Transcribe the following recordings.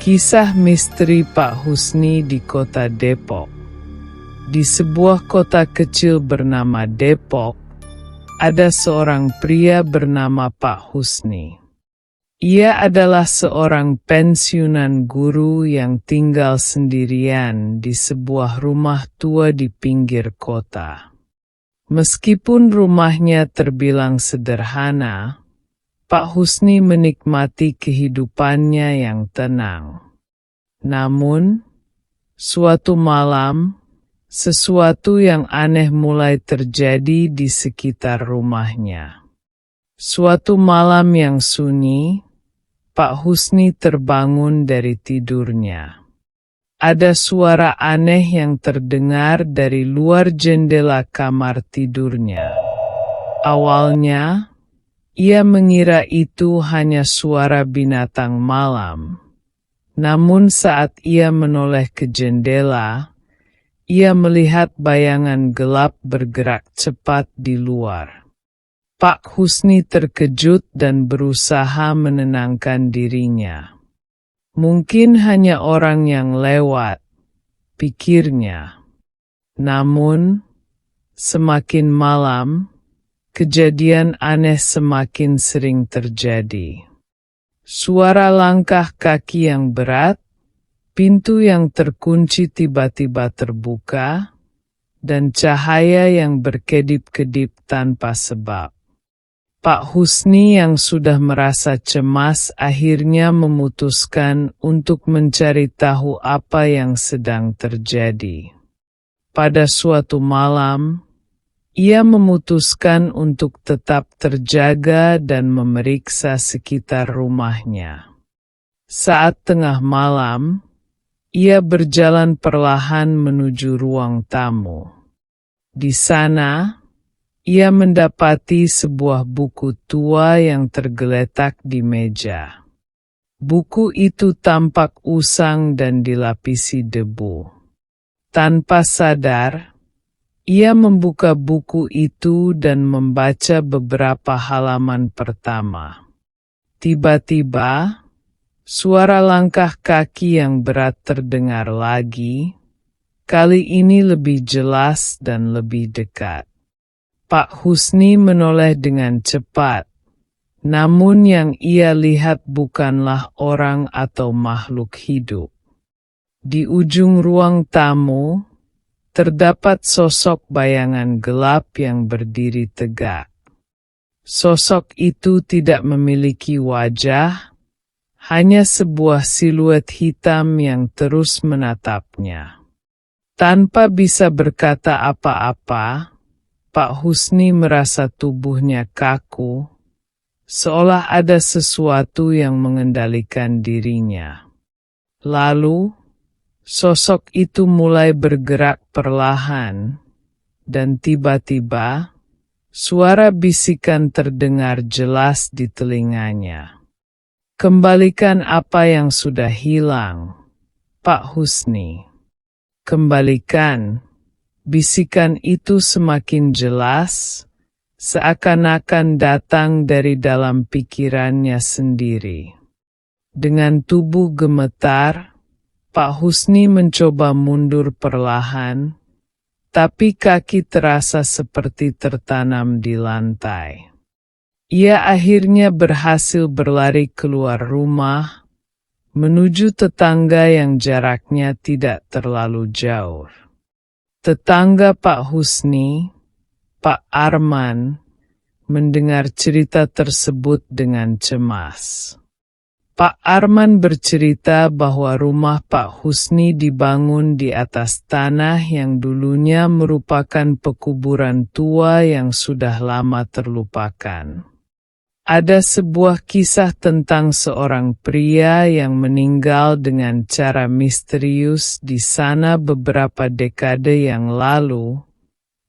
Kisah misteri Pak Husni di Kota Depok. Di sebuah kota kecil bernama Depok, ada seorang pria bernama Pak Husni. Ia adalah seorang pensiunan guru yang tinggal sendirian di sebuah rumah tua di pinggir kota. Meskipun rumahnya terbilang sederhana, Pak Husni menikmati kehidupannya yang tenang. Namun, suatu malam, sesuatu yang aneh mulai terjadi di sekitar rumahnya. Suatu malam yang sunyi, Pak Husni terbangun dari tidurnya. Ada suara aneh yang terdengar dari luar jendela kamar tidurnya. Awalnya, ia mengira itu hanya suara binatang malam. Namun saat ia menoleh ke jendela, ia melihat bayangan gelap bergerak cepat di luar. Pak Husni terkejut dan berusaha menenangkan dirinya. Mungkin hanya orang yang lewat, pikirnya. Namun, semakin malam, kejadian aneh semakin sering terjadi. Suara langkah kaki yang berat, pintu yang terkunci tiba-tiba terbuka, dan cahaya yang berkedip-kedip tanpa sebab. Pak Husni yang sudah merasa cemas akhirnya memutuskan untuk mencari tahu apa yang sedang terjadi. Pada suatu malam, ia memutuskan untuk tetap terjaga dan memeriksa sekitar rumahnya. Saat tengah malam, ia berjalan perlahan menuju ruang tamu. Di sana, ia mendapati sebuah buku tua yang tergeletak di meja. Buku itu tampak usang dan dilapisi debu. Tanpa sadar, ia membuka buku itu dan membaca beberapa halaman pertama. Tiba-tiba, suara langkah kaki yang berat terdengar lagi, kali ini lebih jelas dan lebih dekat. Pak Husni menoleh dengan cepat, namun yang ia lihat bukanlah orang atau makhluk hidup. Di ujung ruang tamu, terdapat sosok bayangan gelap yang berdiri tegak. Sosok itu tidak memiliki wajah, hanya sebuah siluet hitam yang terus menatapnya. Tanpa bisa berkata apa-apa, Pak Husni merasa tubuhnya kaku, seolah ada sesuatu yang mengendalikan dirinya. Lalu, sosok itu mulai bergerak perlahan, dan tiba-tiba, suara bisikan terdengar jelas di telinganya. Kembalikan apa yang sudah hilang, Pak Husni. Kembalikan. Bisikan itu semakin jelas, seakan-akan datang dari dalam pikirannya sendiri. Dengan tubuh gemetar, Pak Husni mencoba mundur perlahan, tapi kaki terasa seperti tertanam di lantai. Ia akhirnya berhasil berlari keluar rumah, menuju tetangga yang jaraknya tidak terlalu jauh. Tetangga Pak Husni, Pak Arman, mendengar cerita tersebut dengan cemas. Pak Arman bercerita bahwa rumah Pak Husni dibangun di atas tanah yang dulunya merupakan pekuburan tua yang sudah lama terlupakan. Ada sebuah kisah tentang seorang pria yang meninggal dengan cara misterius di sana beberapa dekade yang lalu,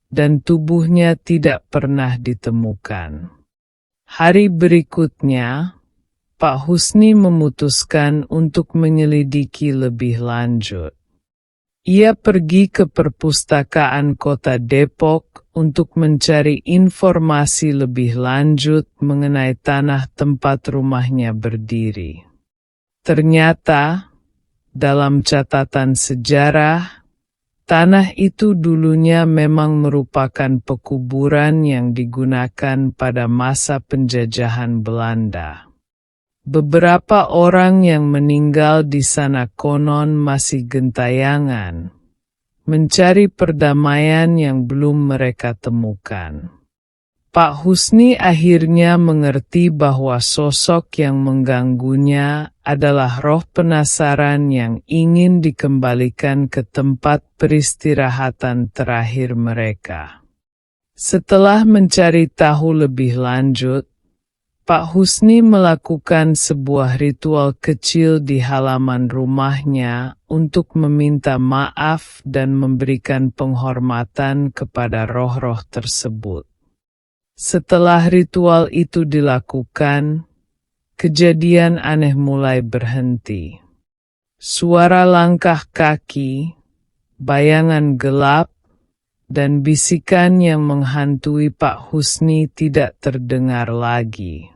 dan tubuhnya tidak pernah ditemukan. Hari berikutnya, Pak Husni memutuskan untuk menyelidiki lebih lanjut. Ia pergi ke perpustakaan Kota Depok untuk mencari informasi lebih lanjut mengenai tanah tempat rumahnya berdiri. Ternyata, Dalam catatan sejarah, tanah itu dulunya memang merupakan pekuburan yang digunakan pada masa penjajahan Belanda. Beberapa orang yang meninggal di sana konon masih gentayangan, mencari perdamaian yang belum mereka temukan. Pak Husni akhirnya mengerti bahwa sosok yang mengganggunya adalah roh penasaran yang ingin dikembalikan ke tempat peristirahatan terakhir mereka. Setelah mencari tahu lebih lanjut, Pak Husni melakukan sebuah ritual kecil di halaman rumahnya untuk meminta maaf dan memberikan penghormatan kepada roh-roh tersebut. Setelah ritual itu dilakukan, kejadian aneh mulai berhenti. Suara langkah kaki, bayangan gelap, dan bisikan yang menghantui Pak Husni tidak terdengar lagi.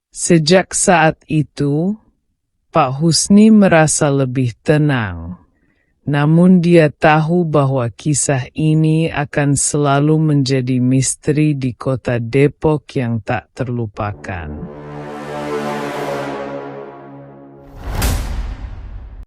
Sejak saat itu, Pak Husni merasa lebih tenang, namun dia tahu bahwa kisah ini akan selalu menjadi misteri di kota Depok yang tak terlupakan.